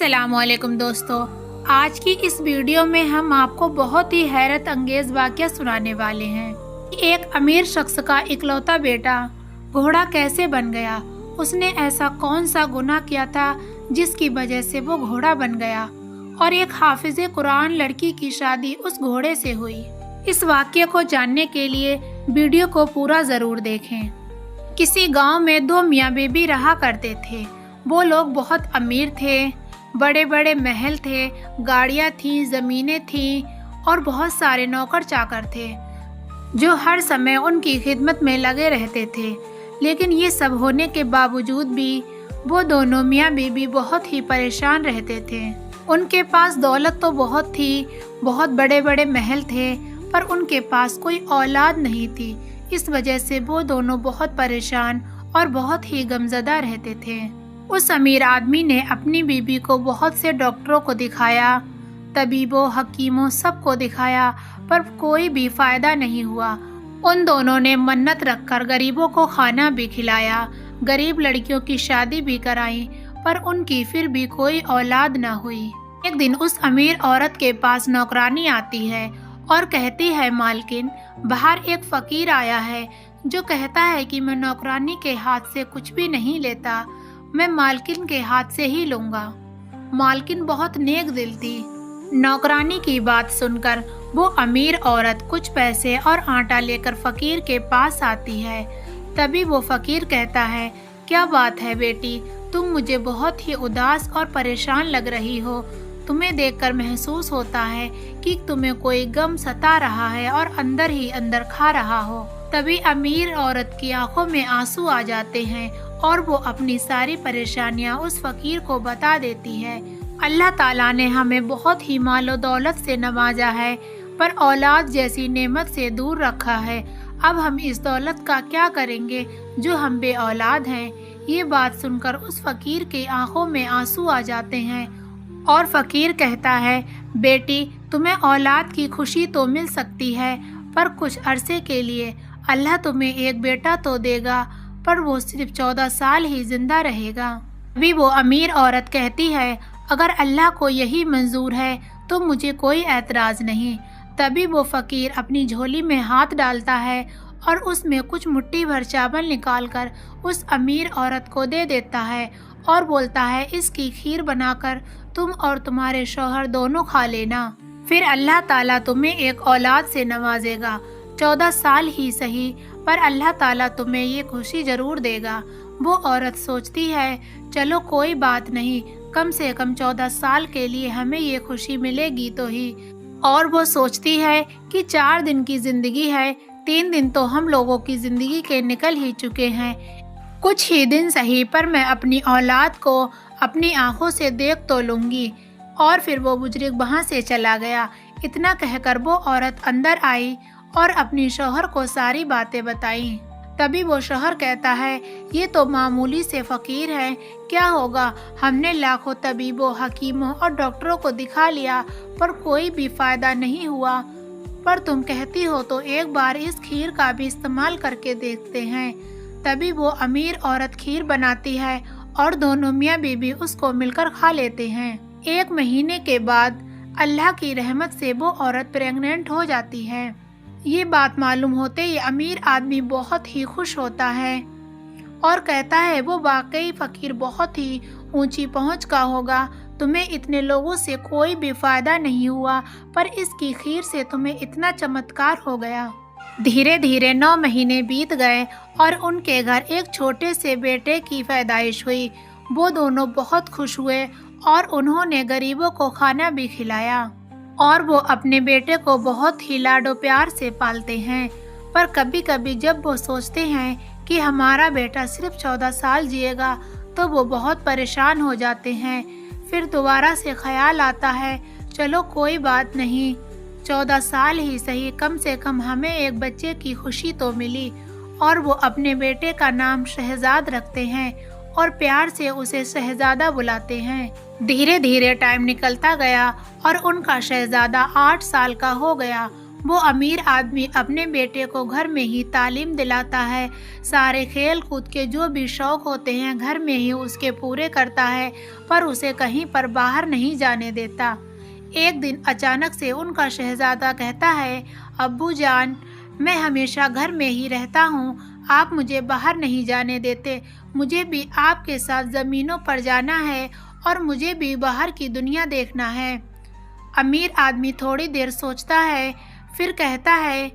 अस्सलाम वालेकुम दोस्तों, आज की इस वीडियो में हम आपको बहुत ही हैरत अंगेज वाक़या सुनाने वाले हैं कि एक अमीर शख्स का इकलौता बेटा घोड़ा कैसे बन गया। उसने ऐसा कौन सा गुनाह किया था जिसकी वजह से वो घोड़ा बन गया और एक हाफिज़े कुरान लड़की की शादी उस घोड़े से हुई। इस वाक़ये को जानने के लिए वीडियो को पूरा ज़रूर देखें। किसी गांव में दो मियाँ बीबी रहा करते थे। वो लोग बहुत अमीर थे, बड़े बड़े महल थे, गाड़ियाँ थीं, ज़मीनें थीं और बहुत सारे नौकर चाकर थे जो हर समय उनकी खिदमत में लगे रहते थे। लेकिन ये सब होने के बावजूद भी वो दोनों मियाँ बीबी बहुत ही परेशान रहते थे। उनके पास दौलत तो बहुत थी, बहुत बड़े बड़े महल थे, पर उनके पास कोई औलाद नहीं थी। इस वजह से वो दोनों बहुत परेशान और बहुत ही गमज़दा रहते थे। उस अमीर आदमी ने अपनी बीबी को बहुत से डॉक्टरों को दिखाया, तबीबों, हकीमों, सबको दिखाया, पर कोई भी फ़ायदा नहीं हुआ। उन दोनों ने मन्नत रखकर गरीबों को खाना भी खिलाया, गरीब लड़कियों की शादी भी कराई, पर उनकी फिर भी कोई औलाद न हुई। एक दिन उस अमीर औरत के पास नौकरानी आती है और कहती है, मालकिन, बाहर एक फ़कीर आया है जो कहता है कि मैं नौकरानी के हाथ से कुछ भी नहीं लेता, मैं मालकिन के हाथ से ही लूँगा। मालकिन बहुत नेक दिल थी। नौकरानी की बात सुनकर वो अमीर औरत कुछ पैसे और आटा लेकर फ़कीर के पास आती है। तभी वो फ़कीर कहता है, क्या बात है बेटी, तुम मुझे बहुत ही उदास और परेशान लग रही हो। तुम्हें देखकर महसूस होता है कि तुम्हें कोई गम सता रहा है और अंदर ही अंदर खा रहा हो। तभी अमीर औरत की आंखों में आंसू आ जाते हैं और वो अपनी सारी परेशानियां उस फ़कीर को बता देती है। अल्लाह ताला ने हमें बहुत ही मालो दौलत से नवाजा है, पर औलाद जैसी नेमत से दूर रखा है। अब हम इस दौलत का क्या करेंगे जो हम बे औलाद हैं। ये बात सुनकर उस फ़कीर की आंखों में आंसू आ जाते हैं और फ़कीर कहता है, बेटी, तुम्हें औलाद की खुशी तो मिल सकती है, पर कुछ अरसे के लिए अल्लाह तुम्हें एक बेटा तो देगा, पर वो सिर्फ 14 साल ही जिंदा रहेगा। अभी वो अमीर औरत कहती है, अगर अल्लाह को यही मंजूर है तो मुझे कोई एतराज़ नहीं। तभी वो फ़कीर अपनी झोली में हाथ डालता है और उसमें कुछ मुट्ठी भर चावल निकालकर उस अमीर औरत को दे देता है और बोलता है, इसकी खीर बनाकर तुम और तुम्हारे शौहर दोनों खा लेना, फिर अल्लाह ताला तुम्हें एक औलाद से नवाजेगा। 14 साल ही सही, पर अल्लाह ताला तुम्हें ये खुशी ज़रूर देगा। वो औरत सोचती है, चलो कोई बात नहीं, कम से कम 14 साल के लिए हमें ये खुशी मिलेगी तो ही। और वो सोचती है कि 4 दिन की ज़िंदगी है, 3 दिन तो हम लोगों की ज़िंदगी के निकल ही चुके हैं। कुछ ही दिन सही, पर मैं अपनी औलाद को अपनी आंखों से देख तो लूँगी। और फिर वो बुजुर्ग वहाँ से चला गया। इतना कहकर वो औरत अंदर आई और अपनी शौहर को सारी बातें बताई। तभी वो शौहर कहता है, ये तो मामूली से फ़कीर है, क्या होगा, हमने लाखों तबीबों, हकीमों और डॉक्टरों को दिखा लिया, पर कोई भी फ़ायदा नहीं हुआ। पर तुम कहती हो तो एक बार इस खीर का भी इस्तेमाल करके देखते हैं। तभी वो अमीर औरत खीर बनाती है और दोनों मियाँ बीबी उसको मिलकर खा लेते हैं। 1 महीने के बाद अल्लाह की रहमत से वो औरत प्रेग्नेंट हो जाती है। ये बात मालूम होते ही अमीर आदमी बहुत ही खुश होता है और कहता है, वो वाकई फ़कीर बहुत ही ऊंची पहुंच का होगा। तुम्हें इतने लोगों से कोई भी फ़ायदा नहीं हुआ, पर इसकी खीर से तुम्हें इतना चमत्कार हो गया। धीरे धीरे 9 महीने बीत गए और उनके घर एक छोटे से बेटे की पैदाइश हुई। वो दोनों बहुत खुश हुए और उन्होंने गरीबों को खाना भी खिलाया और वो अपने बेटे को बहुत ही लाडो प्यार से पालते हैं। पर कभी कभी जब वो सोचते हैं कि हमारा बेटा सिर्फ 14 साल जिएगा तो वो बहुत परेशान हो जाते हैं। फिर दोबारा से ख्याल आता है, चलो कोई बात नहीं, 14 साल ही सही, कम से कम हमें एक बच्चे की खुशी तो मिली। और वो अपने बेटे का नाम शहजाद रखते हैं और प्यार से उसे शहजादा बुलाते हैं। धीरे धीरे टाइम निकलता गया और उनका शहजादा 8 साल का हो गया। वो अमीर आदमी अपने बेटे को घर में ही तालीम दिलाता है, सारे खेल कूद के जो भी शौक होते हैं घर में ही उसके पूरे करता है, पर उसे कहीं पर बाहर नहीं जाने देता। एक दिन अचानक से उनका शहजादा कहता है, अब्बू जान, मैं हमेशा घर में ही रहता हूँ, आप मुझे बाहर नहीं जाने देते, मुझे भी आपके साथ ज़मीनों पर जाना है और मुझे भी बाहर की दुनिया देखना है। अमीर आदमी थोड़ी देर सोचता है, फिर कहता है,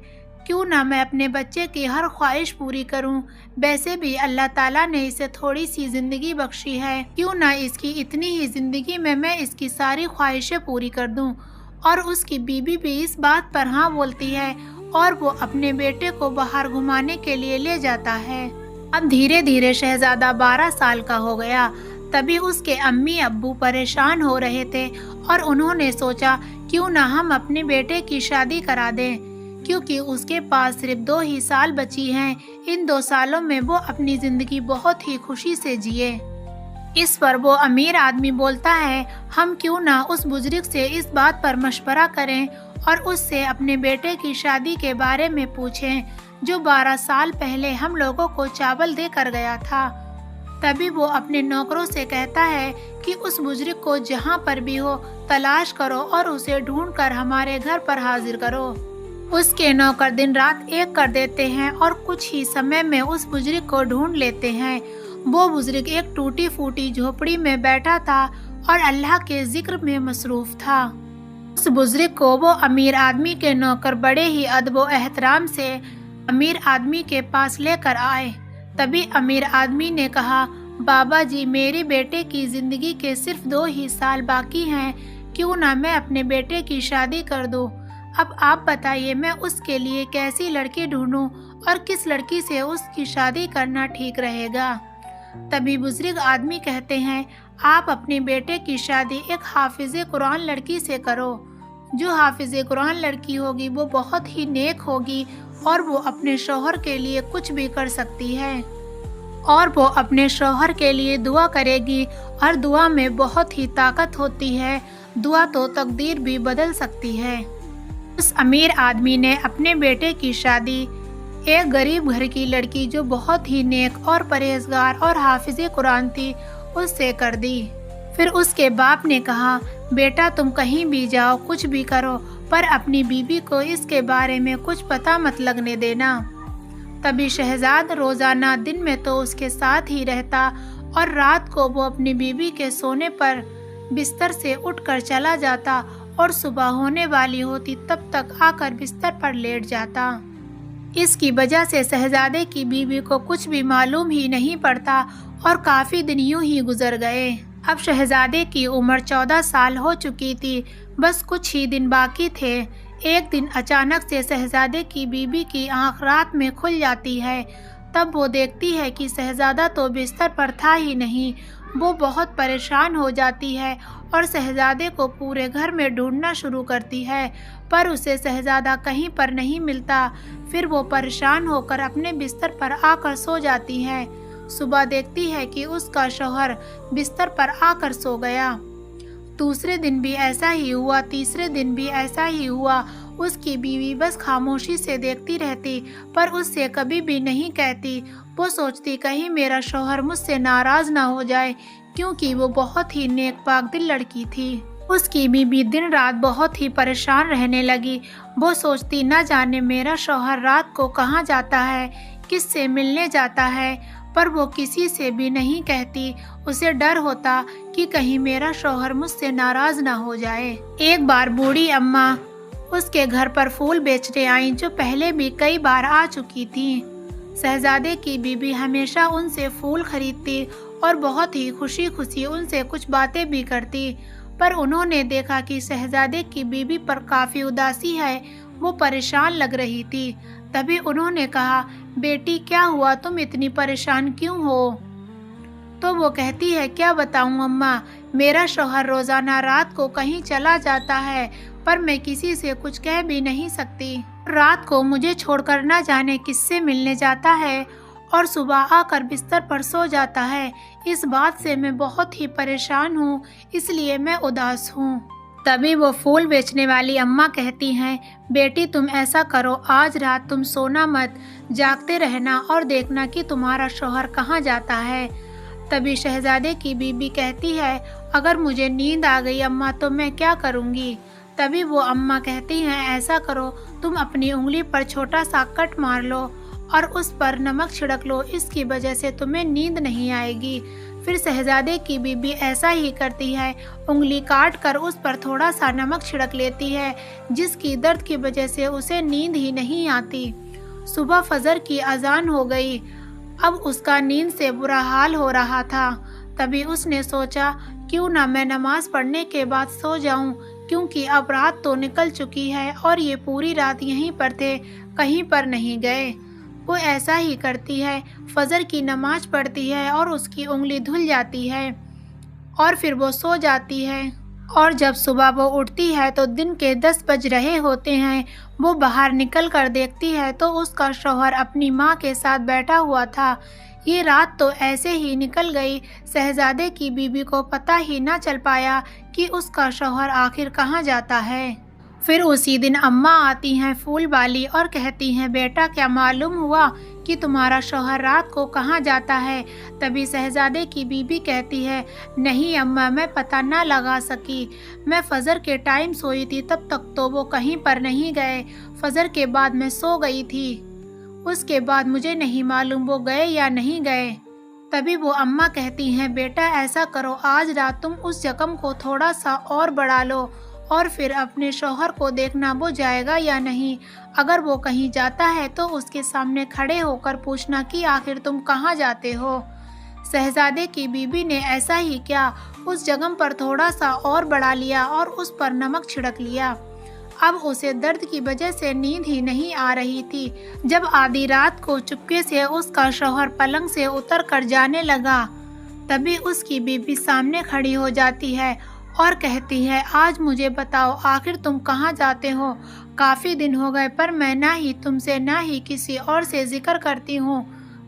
क्यों ना मैं अपने बच्चे की हर ख्वाहिश पूरी करूं, वैसे भी अल्लाह ताला ने इसे थोड़ी सी ज़िंदगी बख्शी है, क्यों ना इसकी इतनी ही ज़िंदगी में मैं इसकी सारी ख्वाहिशें पूरी कर दूं। और उसकी बीबी भी इस बात पर हाँ बोलती है और वो अपने बेटे को बाहर घुमाने के लिए ले जाता है। अब धीरे धीरे शहजादा 12 साल का हो गया। तभी उसके अम्मी अब्बू परेशान हो रहे थे और उन्होंने सोचा, क्यों ना हम अपने बेटे की शादी करा दें, क्योंकि उसके पास सिर्फ 2 ही साल बची हैं। इन 2 सालों में वो अपनी ज़िंदगी बहुत ही खुशी से जिए। इस पर वो अमीर आदमी बोलता है, हम क्यों ना उस बुजुर्ग से इस बात पर मशवरा करें और उससे अपने बेटे की शादी के बारे में पूछें, जो 12 साल पहले हम लोगों को चावल दे कर गया था। तभी वो अपने नौकरों से कहता है कि उस बुजुर्ग को जहाँ पर भी हो तलाश करो और उसे ढूंढ कर हमारे घर पर हाजिर करो। उसके नौकर दिन रात एक कर देते हैं और कुछ ही समय में उस बुजुर्ग को ढूंढ लेते हैं। वो बुजुर्ग एक टूटी फूटी झोपड़ी में बैठा था और अल्लाह के जिक्र में मसरूफ था। उस बुजुर्ग को वो अमीर आदमी के नौकर बड़े ही अदब व एहतराम से अमीर आदमी के पास लेकर आए। तभी अमीर आदमी ने कहा, बाबा जी, मेरे बेटे की ज़िंदगी के सिर्फ 2 ही साल बाकी हैं, क्यों ना मैं अपने बेटे की शादी कर दूं। अब आप बताइए, मैं उसके लिए कैसी लड़की ढूंढूं और किस लड़की से उसकी शादी करना ठीक रहेगा। तभी बुजुर्ग आदमी कहते हैं, आप अपने बेटे की शादी एक हाफिज़े कुरान लड़की से करो। जो हाफिज़े कुरान लड़की होगी वो बहुत ही नेक होगी और वो अपने शौहर के लिए कुछ भी कर सकती है और वो अपने शौहर के लिए दुआ करेगी और दुआ में बहुत ही ताकत होती है, दुआ तो तकदीर भी बदल सकती है। उस अमीर आदमी ने अपने बेटे की शादी एक गरीब घर की लड़की जो बहुत ही नेक और परहेजगार और हाफिज़े कुरान थी उससे कर दी। फिर उसके बाप ने कहा, बेटा तुम कहीं भी जाओ, कुछ भी करो, पर अपनी बीबी को इसके बारे में कुछ पता मत लगने देना। तभी शहजाद रोज़ाना दिन में तो उसके साथ ही रहता और रात को वो अपनी बीबी के सोने पर बिस्तर से उठकर चला जाता और सुबह होने वाली होती तब तक आकर बिस्तर पर लेट जाता। इसकी वजह से शहजादे की बीवी को कुछ भी मालूम ही नहीं पड़ता और काफ़ी दिन यूं ही गुजर गए। अब शहजादे की उम्र 14 साल हो चुकी थी, बस कुछ ही दिन बाकी थे। एक दिन अचानक से शहजादे की बीवी की आंख रात में खुल जाती है। तब वो देखती है कि शहजादा तो बिस्तर पर था ही नहीं। वो बहुत परेशान हो जाती है और शहजादे को पूरे घर में ढूंढना शुरू करती है, पर उसे शहजादा कहीं पर नहीं मिलता। फिर वो परेशान होकर अपने बिस्तर पर आकर सो जाती है। सुबह देखती है कि उसका शौहर बिस्तर पर आकर सो गया। दूसरे दिन भी ऐसा ही हुआ, तीसरे दिन भी ऐसा ही हुआ। उसकी बीवी बस खामोशी से देखती रहती, पर उससे कभी भी नहीं कहती। वो सोचती कहीं मेरा शौहर मुझसे नाराज़ ना हो जाए, क्योंकि वो बहुत ही नेक पाक दिल लड़की थी। उसकी बीवी दिन रात बहुत ही परेशान रहने लगी। वो सोचती न जाने मेरा शौहर रात को कहाँ जाता है, किससे मिलने जाता है, पर वो किसी से भी नहीं कहती। उसे डर होता कि कहीं मेरा शौहर मुझसे नाराज़ ना हो जाए। एक बार बूढ़ी अम्मा उसके घर पर फूल बेचने आईं, जो पहले भी कई बार आ चुकी थीं। शहजादे की बीबी हमेशा उनसे फूल खरीदती और बहुत ही खुशी खुशी उनसे कुछ बातें भी करती, पर उन्होंने देखा कि शहजादे की बीबी पर काफ़ी उदासी है, वो परेशान लग रही थी। तभी उन्होंने कहा, बेटी क्या हुआ, तुम इतनी परेशान क्यों हो? तो वो कहती है, क्या बताऊं अम्मा, मेरा शौहर रोज़ाना रात को कहीं चला जाता है, पर मैं किसी से कुछ कह भी नहीं सकती। रात को मुझे छोड़कर न जाने किससे मिलने जाता है और सुबह आकर बिस्तर पर सो जाता है। इस बात से मैं बहुत ही परेशान हूँ, इसलिए मैं उदास हूँ। तभी वो फूल बेचने वाली अम्मा कहती हैं, बेटी तुम ऐसा करो, आज रात तुम सोना मत, जागते रहना और देखना कि तुम्हारा शौहर कहाँ जाता है। तभी शहजादे की बीबी कहती है, अगर मुझे नींद आ गई अम्मा तो मैं क्या करूँगी। तभी वो अम्मा कहती हैं, ऐसा करो, तुम अपनी उंगली पर छोटा सा कट मार लो और उस पर नमक छिड़क लो, इसकी वजह से तुम्हें नींद नहीं आएगी। फिर शहजादे की बीबी ऐसा ही करती है, उंगली काट कर उस पर थोड़ा सा नमक छिड़क लेती है, जिसकी दर्द की वजह से उसे नींद ही नहीं आती। सुबह फजर की अजान हो गई। अब उसका नींद से बुरा हाल हो रहा था। तभी उसने सोचा, क्यों ना मैं नमाज पढ़ने के बाद सो जाऊं, क्योंकि अब रात तो निकल चुकी है और ये पूरी रात यहीं पर थे, कहीं पर नहीं गए। वो ऐसा ही करती है, फजर की नमाज पढ़ती है और उसकी उंगली धुल जाती है और फिर वो सो जाती है। और जब सुबह वो उठती है तो दिन के 10 बज रहे होते हैं। वो बाहर निकल कर देखती है तो उसका शौहर अपनी माँ के साथ बैठा हुआ था। ये रात तो ऐसे ही निकल गई। शहजादे की बीबी को पता ही ना चल पाया कि उसका शौहर आखिर कहाँ जाता है। फिर उसी दिन अम्मा आती हैं फूल वाली और कहती हैं, बेटा क्या मालूम हुआ कि तुम्हारा शौहर रात को कहाँ जाता है। तभी शहजादे की बीबी कहती है, नहीं अम्मा, मैं पता ना लगा सकी, मैं फजर के टाइम सोई थी, तब तक तो वो कहीं पर नहीं गए। फजर के बाद मैं सो गई थी, उसके बाद मुझे नहीं मालूम वो गए या नहीं गए। तभी वो अम्मा कहती हैं, बेटा ऐसा करो, आज रात तुम उस जख्म को थोड़ा सा और बढ़ा लो और फिर अपने शौहर को देखना वो जाएगा या नहीं। अगर वो कहीं जाता है तो उसके सामने खड़े होकर पूछना कि आखिर तुम कहाँ जाते हो। शहजादे की बीबी ने ऐसा ही किया, उस जख्म पर थोड़ा सा और बढ़ा लिया और उस पर नमक छिड़क लिया। अब उसे दर्द की वजह से नींद ही नहीं आ रही थी। जब आधी रात को चुपके से उसका शौहर पलंग से उतर कर जाने लगा, तभी उसकी बीबी सामने खड़ी हो जाती है और कहती है, आज मुझे बताओ आखिर तुम कहाँ जाते हो। काफ़ी दिन हो गए पर मैं ना ही तुमसे ना ही किसी और से जिक्र करती हूँ,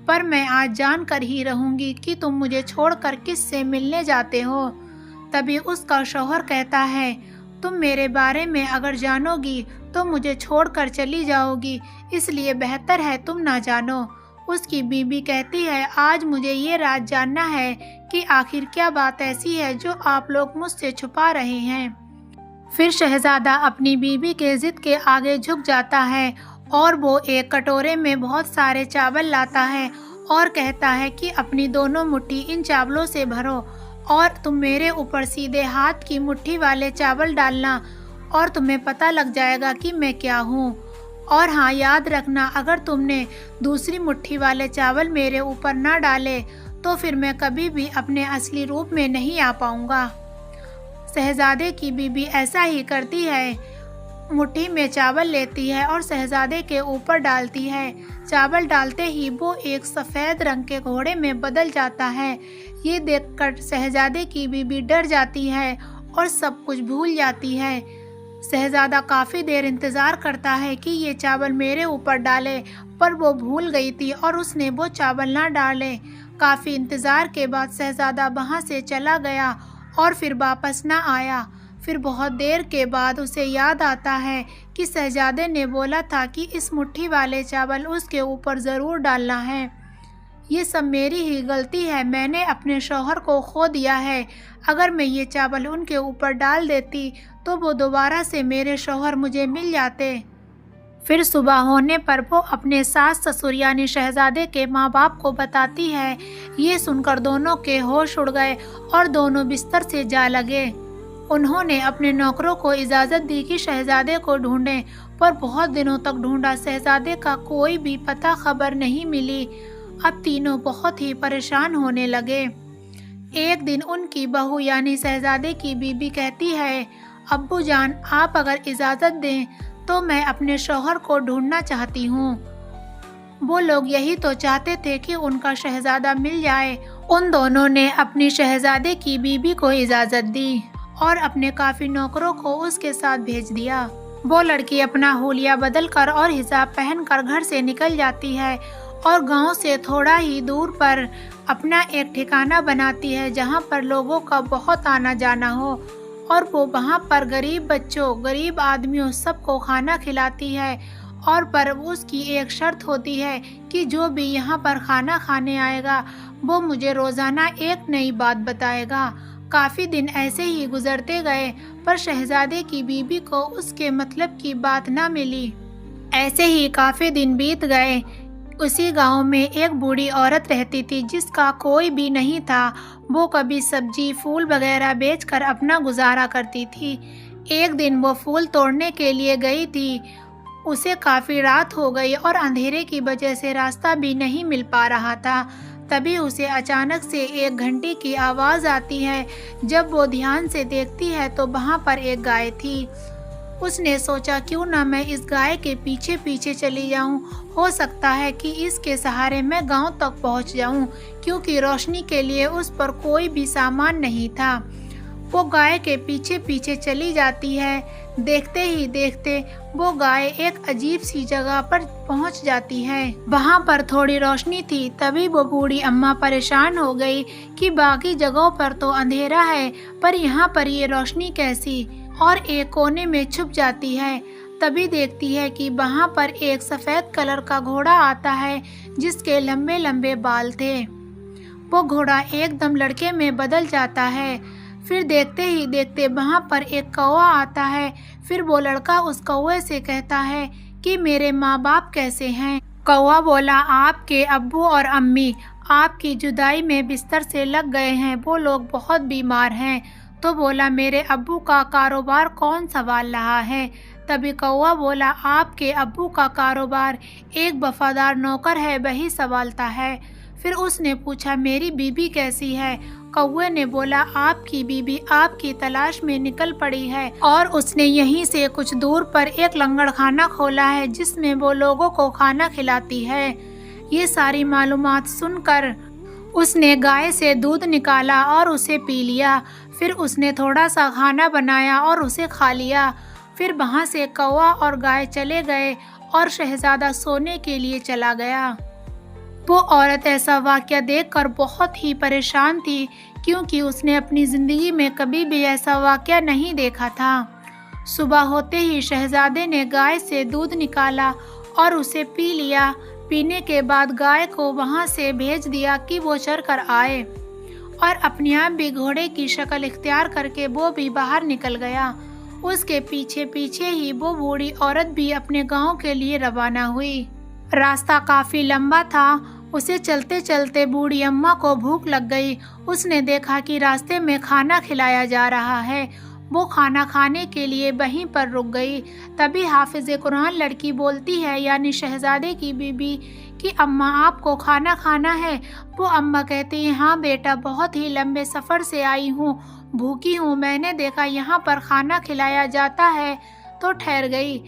पर मैं आज जान कर ही रहूँगी कि तुम मुझे छोड़कर किससे मिलने जाते हो। तभी उसका शौहर कहता है, तुम मेरे बारे में अगर जानोगी तो मुझे छोड़कर चली जाओगी, इसलिए बेहतर है तुम ना जानो। उसकी बीबी कहती है, आज मुझे ये राज जानना है कि आखिर क्या बात ऐसी है जो आप लोग मुझसे छुपा रहे हैं। फिर शहजादा अपनी बीबी के जिद के आगे झुक जाता है और वो एक कटोरे में बहुत सारे चावल लाता है और कहता है कि अपनी दोनों मुट्ठी इन चावलों से भरो और तुम मेरे ऊपर सीधे हाथ की मुट्ठी वाले चावल डालना और तुम्हें पता लग जाएगा कि मैं क्या हूँ। और हाँ, याद रखना, अगर तुमने दूसरी मुट्ठी वाले चावल मेरे ऊपर ना डाले तो फिर मैं कभी भी अपने असली रूप में नहीं आ पाऊँगा। शहजादे की बीबी ऐसा ही करती है, मुट्ठी में चावल लेती है और शहजादे के ऊपर डालती है। चावल डालते ही वो एक सफ़ेद रंग के घोड़े में बदल जाता है। ये देखकर शहजादे की बीबी डर जाती है और सब कुछ भूल जाती है। शहजादा काफ़ी देर इंतज़ार करता है कि ये चावल मेरे ऊपर डाले, पर वो भूल गई थी और उसने वो चावल ना डाले। काफ़ी इंतज़ार के बाद शहजादा वहाँ से चला गया और फिर वापस ना आया। फिर बहुत देर के बाद उसे याद आता है कि शहजादे ने बोला था कि इस मुट्ठी वाले चावल उसके ऊपर ज़रूर डालना है। ये सब मेरी ही गलती है, मैंने अपने शौहर को खो दिया है। अगर मैं ये चावल उनके ऊपर डाल देती तो वो दोबारा से मेरे शौहर मुझे मिल जाते। फिर सुबह होने पर वो अपने सास ससुर यानी शहजादे के माँ बाप को बताती है। ये सुनकर दोनों के होश उड़ गए और दोनों बिस्तर से जा लगे। उन्होंने अपने नौकरों को इजाज़त दी कि शहजादे को ढूंढें, पर बहुत दिनों तक ढूंढा, शहजादे का कोई भी पता खबर नहीं मिली। अब तीनों बहुत ही परेशान होने लगे। एक दिन उनकी बहू यानी शहजादे की बीबी कहती है, अब्बू जान, आप अगर इजाज़त दें तो मैं अपने शौहर को ढूंढना चाहती हूँ। वो लोग यही तो चाहते थे कि उनका शहजादा मिल जाए। उन दोनों ने अपनी शहजादे की बीबी को इजाज़त दी और अपने काफ़ी नौकरों को उसके साथ भेज दिया। वो लड़की अपना हुलिया बदल कर और हिजाब पहन कर घर से निकल जाती है और गांव से थोड़ा ही दूर पर अपना एक ठिकाना बनाती है जहां पर लोगों का बहुत आना जाना हो اور وہ وہاں پر غریب بچوں، غریب آدمیوں سب کو کھانا کھلاتی ہے، اور پر اس کی ایک شرط ہوتی ہے کہ جو بھی یہاں پر کھانا کھانے آئے گا وہ مجھے روزانہ ایک نئی بات بتائے گا۔ کافی دن ایسے ہی گزرتے گئے پر شہزادے کی بیوی کو اس کے مطلب کی بات نہ ملی۔ ایسے ہی کافی دن بیت گئے۔ اسی گاؤں میں ایک بوڑھی عورت رہتی تھی جس کا کوئی بھی نہیں تھا۔ وہ کبھی سبزی پھول وغیرہ بیچ کر اپنا گزارا کرتی تھی۔ ایک دن وہ پھول توڑنے کے لیے گئی تھی۔ اسے کافی رات ہو گئی اور اندھیرے کی وجہ سے راستہ بھی نہیں مل پا رہا تھا۔ تبھی اسے اچانک سے ایک گھنٹی کی آواز آتی ہے۔ جب وہ دھیان سے دیکھتی ہے تو وہاں پر ایک گائے تھی۔ اس نے سوچا کیوں نہ میں اس گائے کے پیچھے پیچھے چلی جاؤں، ہو سکتا ہے کہ اس کے سہارے میں گاؤں تک پہنچ جاؤں، کیونکہ روشنی کے لیے اس پر کوئی بھی سامان نہیں تھا۔ وہ گائے کے پیچھے پیچھے چلی جاتی ہے۔ دیکھتے ہی دیکھتے وہ گائے ایک عجیب سی جگہ پر پہنچ جاتی ہے۔ وہاں پر تھوڑی روشنی تھی۔ تبھی وہ بوڑھی اماں پریشان ہو گئی کہ باقی جگہوں پر تو اندھیرا ہے پر یہاں پر یہ روشنی کیسی، اور ایک کونے میں چھپ جاتی ہے۔ تبھی دیکھتی ہے کہ وہاں پر ایک سفید کلر کا گھوڑا آتا ہے جس کے لمبے لمبے بال تھے۔ وہ گھوڑا ایک دم لڑکے میں بدل جاتا ہے۔ پھر دیکھتے ہی دیکھتے وہاں پر ایک کوا آتا ہے۔ پھر وہ لڑکا اس کوے سے کہتا ہے کہ میرے ماں باپ کیسے ہیں؟ کوا بولا آپ کے ابو اور امی آپ کی جدائی میں بستر سے لگ گئے ہیں، وہ لوگ بہت بیمار ہیں۔ تو بولا میرے ابو کا کاروبار کون سنبھال رہا ہے؟ تبھی کوا بولا آپ کے ابو کا کاروبار ایک وفادار نوکر ہے، وہی سنبھالتا ہے۔ پھر اس نے پوچھا میری بیوی کیسی ہے؟ کوے نے بولا آپ کی بیوی آپ کی تلاش میں نکل پڑی ہے اور اس نے یہیں سے کچھ دور پر ایک لنگڑ خانہ کھولا ہے جس میں وہ لوگوں کو کھانا کھلاتی ہے۔ یہ ساری معلومات سن کر اس نے گائے سے دودھ نکالا اور اسے پی لیا۔ پھر اس نے تھوڑا سا کھانا بنایا اور اسے کھا لیا۔ پھر وہاں سے کوا اور گائے چلے گئے اور شہزادہ سونے کے لیے چلا گیا۔ وہ عورت ایسا واقعہ دیکھ کر بہت ہی پریشان تھی کیونکہ اس نے اپنی زندگی میں کبھی بھی ایسا واقعہ نہیں دیکھا تھا۔ صبح ہوتے ہی شہزادے نے گائے سے دودھ نکالا اور اسے پی لیا۔ پینے کے بعد گائے کو وہاں سے بھیج دیا کہ وہ چر کر آئے، اور اپنے آپ بھی گھوڑے کی شکل اختیار کر کے وہ بھی باہر نکل گیا۔ اس کے پیچھے پیچھے ہی وہ بوڑھی عورت بھی اپنے گاؤں کے لیے روانہ ہوئی۔ راستہ کافی لمبا تھا۔ اسے چلتے چلتے بوڑھی اماں کو بھوک لگ گئی۔ اس نے دیکھا کہ راستے میں کھانا کھلایا جا رہا ہے۔ وہ کھانا کھانے کے لیے وہیں پر رک گئی۔ تبھی حافظ قرآن لڑکی بولتی ہے یعنی شہزادے کی بیوی کہ اماں آپ کو کھانا کھانا ہے؟ وہ اماں کہتی ہیں ہاں بیٹا، بہت ہی لمبے سفر سے آئی ہوں، بھوکی ہوں، میں نے دیکھا یہاں پر کھانا کھلایا جاتا ہے تو ٹھہر گئی۔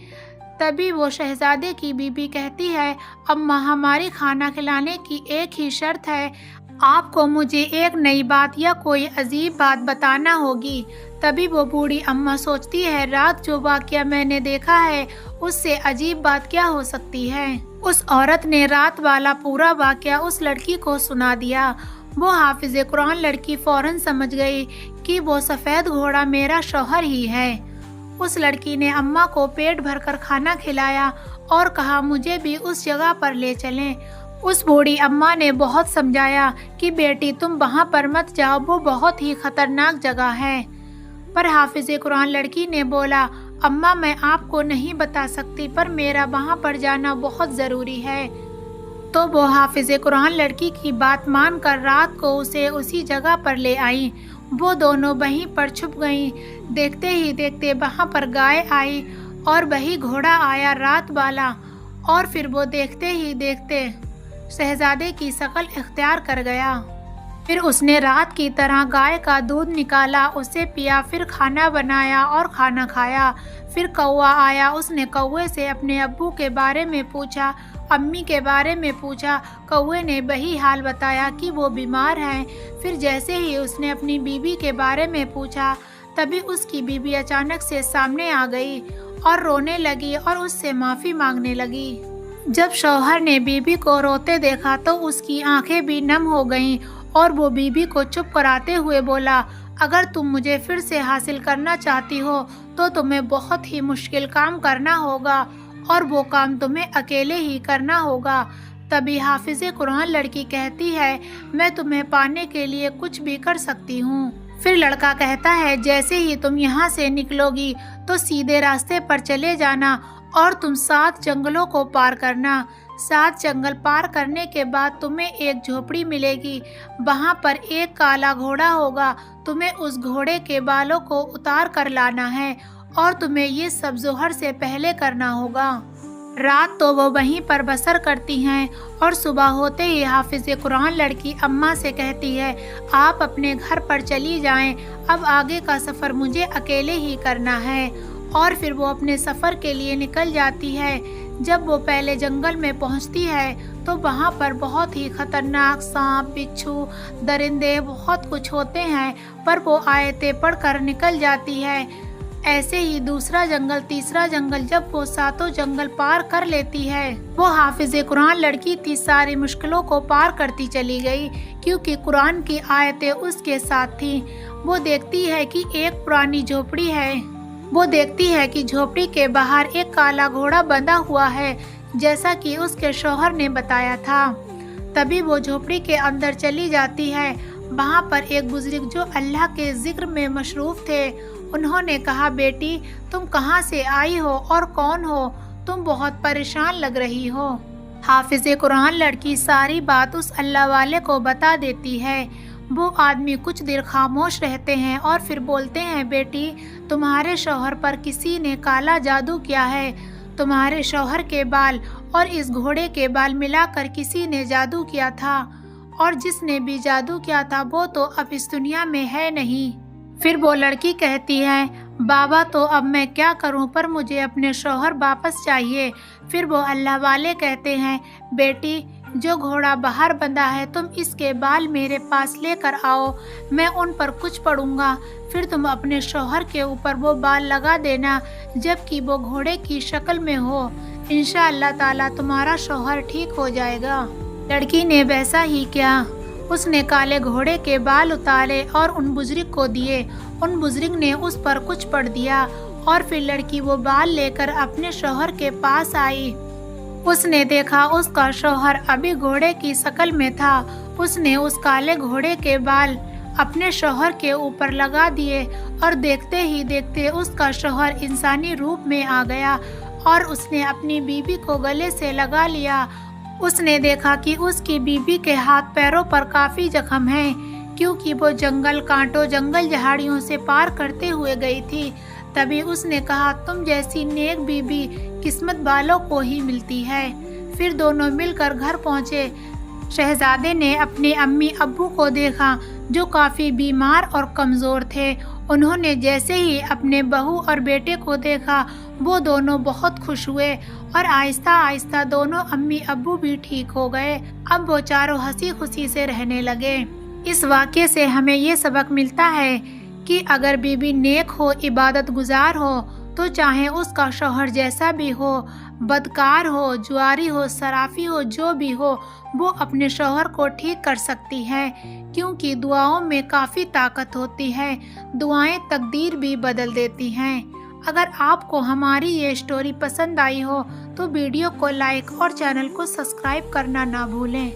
تبھی وہ شہزادے کی بیوی کہتی ہے اماں ہماری کھانا کھلانے کی ایک ہی شرط ہے، آپ کو مجھے ایک نئی بات یا کوئی عجیب بات بتانا ہوگی۔ تبھی وہ بوڑھی اماں سوچتی ہے رات جو واقعہ میں نے دیکھا ہے اس سے عجیب بات کیا ہو سکتی ہے۔ اس عورت نے رات والا پورا واقعہ اس لڑکی کو سنا دیا۔ وہ حافظ قرآن لڑکی فوراً سمجھ گئی کہ وہ سفید گھوڑا میرا شوہر ہی ہے۔ اس لڑکی نے اماں کو پیٹ بھر کر کھانا کھلایا اور کہا مجھے بھی اس جگہ پر لے چلیں۔ اس بوڑھی اماں نے بہت سمجھایا کہ بیٹی تم وہاں پر مت جاؤ، وہ بہت ہی خطرناک جگہ ہے، پر حافظ قرآن لڑکی نے بولا اماں میں آپ کو نہیں بتا سکتی پر میرا وہاں پر جانا بہت ضروری ہے۔ تو وہ حافظ قرآن لڑکی کی بات مان کر رات کو اسے اسی جگہ پر لے آئیں۔ وہ دونوں وہیں پر چھپ گئیں۔ دیکھتے ہی دیکھتے وہاں پر گائے آئی اور وہی گھوڑا آیا رات والا، اور پھر وہ دیکھتے ہی دیکھتے شہزادے کی شکل اختیار کر گیا۔ پھر اس نے رات کی طرح گائے کا دودھ نکالا، اسے پیا، پھر کھانا بنایا اور کھانا کھایا۔ پھر کوا آیا، اس نے کوے سے اپنے ابو کے بارے میں پوچھا، امی کے بارے میں پوچھا۔ کوے نے وہی حال بتایا کہ وہ بیمار ہیں۔ پھر جیسے ہی اس نے اپنی بیوی کے بارے میں پوچھا تبھی اس کی بیوی اچانک سے سامنے آ گئی اور رونے لگی اور اس سے معافی مانگنے لگی۔ جب شوہر نے بیوی کو روتے دیکھا تو اس کی آنکھیں بھی نم ہو گئیں اور وہ بیوی کو چپ کراتے ہوئے بولا اگر تم مجھے پھر سے حاصل کرنا چاہتی ہو تو تمہیں بہت ہی مشکل کام کرنا ہوگا اور وہ کام تمہیں اکیلے ہی کرنا ہوگا۔ تبھی حافظ قرآن لڑکی کہتی ہے میں تمہیں پانے کے لیے کچھ بھی کر سکتی ہوں۔ پھر لڑکا کہتا ہے جیسے ہی تم یہاں سے نکلو گی تو سیدھے راستے پر چلے جانا اور تم 7 جنگلوں کو پار کرنا۔ 7 جنگل پار کرنے کے بعد تمہیں ایک جھوپڑی ملے گی، وہاں پر ایک کالا گھوڑا ہوگا، تمہیں اس گھوڑے کے بالوں کو اتار کر لانا ہے اور تمہیں یہ سب ظہر سے پہلے کرنا ہوگا۔ رات تو وہ وہیں پر بسر کرتی ہیں اور صبح ہوتے ہی حافظ قرآن لڑکی اماں سے کہتی ہے آپ اپنے گھر پر چلی جائیں، اب آگے کا سفر مجھے اکیلے ہی کرنا ہے۔ اور پھر وہ اپنے سفر کے لیے نکل جاتی ہے۔ جب وہ پہلے جنگل میں پہنچتی ہے تو وہاں پر بہت ہی خطرناک سانپ، بچھو، درندے بہت کچھ ہوتے ہیں، پر وہ آیتیں پڑھ کر نکل جاتی ہے۔ ایسے ہی دوسرا جنگل، تیسرا جنگل، جب وہ 7 جنگل پار کر لیتی ہے وہ حافظ قرآن لڑکی تھی، ساری مشکلوں کو پار کرتی چلی گئی کیونکہ قرآن کی آیتیں اس کے ساتھ تھیں۔ وہ دیکھتی ہے کہ ایک پرانی جھوپڑی ہے، وہ دیکھتی ہے کہ جھوپڑی کے باہر ایک کالا گھوڑا بندھا ہوا ہے جیسا کہ اس کے شوہر نے بتایا تھا۔ تبھی وہ جھوپڑی کے اندر چلی جاتی ہے۔ وہاں پر ایک بزرگ جو اللہ کے ذکر میں مصروف تھے، انہوں نے کہا بیٹی تم کہاں سے آئی ہو اور کون ہو؟ تم بہت پریشان لگ رہی ہو۔ حافظ قرآن لڑکی ساری بات اس اللہ والے کو بتا دیتی ہے۔ وہ آدمی کچھ دیر خاموش رہتے ہیں اور پھر بولتے ہیں بیٹی تمہارے شوہر پر کسی نے کالا جادو کیا ہے، تمہارے شوہر کے بال اور اس گھوڑے کے بال ملا کر کسی نے جادو کیا تھا، اور جس نے بھی جادو کیا تھا وہ تو اب اس دنیا میں ہے نہیں۔ پھر وہ لڑکی کہتی ہے بابا تو اب میں کیا کروں، پر مجھے اپنے شوہر واپس چاہیے۔ پھر وہ اللہ والے کہتے ہیں بیٹی جو گھوڑا باہر بندھا ہے تم اس کے بال میرے پاس لے کر آؤ، میں ان پر کچھ پڑھوں گا، پھر تم اپنے شوہر کے اوپر وہ بال لگا دینا جبکہ وہ گھوڑے کی شکل میں ہو، انشاءاللہ تعالیٰ تمہارا شوہر ٹھیک ہو جائے گا۔ لڑکی نے ویسا ہی کیا، اس نے کالے گھوڑے کے بال اتارے اور ان بزرگ کو دیے، ان بزرگ نے اس پر کچھ پڑھ دیا اور پھر لڑکی وہ بال لے کر اپنے شوہر کے پاس آئی۔ اس نے دیکھا اس کا شوہر ابھی گھوڑے کی شکل میں تھا، اس نے اس کالے گھوڑے کے بال اپنے شوہر کے اوپر لگا دیے اور دیکھتے ہی دیکھتے اس کا شوہر انسانی روپ میں آ گیا اور اس نے اپنی بیوی کو گلے سے لگا لیا۔ اس نے دیکھا کہ اس کی بیوی کے ہاتھ پیروں پر کافی زخم ہیں کیونکہ وہ جنگل کانٹوں، جنگل جھاڑیوں سے پار کرتے ہوئے گئی تھی۔ تبھی اس نے کہا تم جیسی نیک بیوی قسمت والوں کو ہی ملتی ہے۔ پھر دونوں مل کر گھر پہنچے۔ شہزادے نے اپنے امی ابو کو دیکھا جو کافی بیمار اور کمزور تھے۔ انہوں نے جیسے ہی اپنے بہو اور بیٹے کو دیکھا وہ دونوں بہت خوش ہوئے اور آہستہ آہستہ دونوں امی ابو بھی ٹھیک ہو گئے۔ اب وہ چاروں ہنسی خوشی سے رہنے لگے۔ اس واقعے سے ہمیں یہ سبق ملتا ہے کہ اگر بیوی نیک ہو، عبادت گزار ہو تو چاہے اس کا شوہر جیسا بھی ہو، بدکار ہو، جواری ہو، صرافی ہو، جو بھی ہو، وہ اپنے شوہر کو ٹھیک کر سکتی ہے کیونکہ دعاؤں میں کافی طاقت ہوتی ہے، دعائیں تقدیر بھی بدل دیتی ہیں۔ اگر آپ کو ہماری یہ سٹوری پسند آئی ہو تو ویڈیو کو لائک اور چینل کو سبسکرائب کرنا نہ بھولیں۔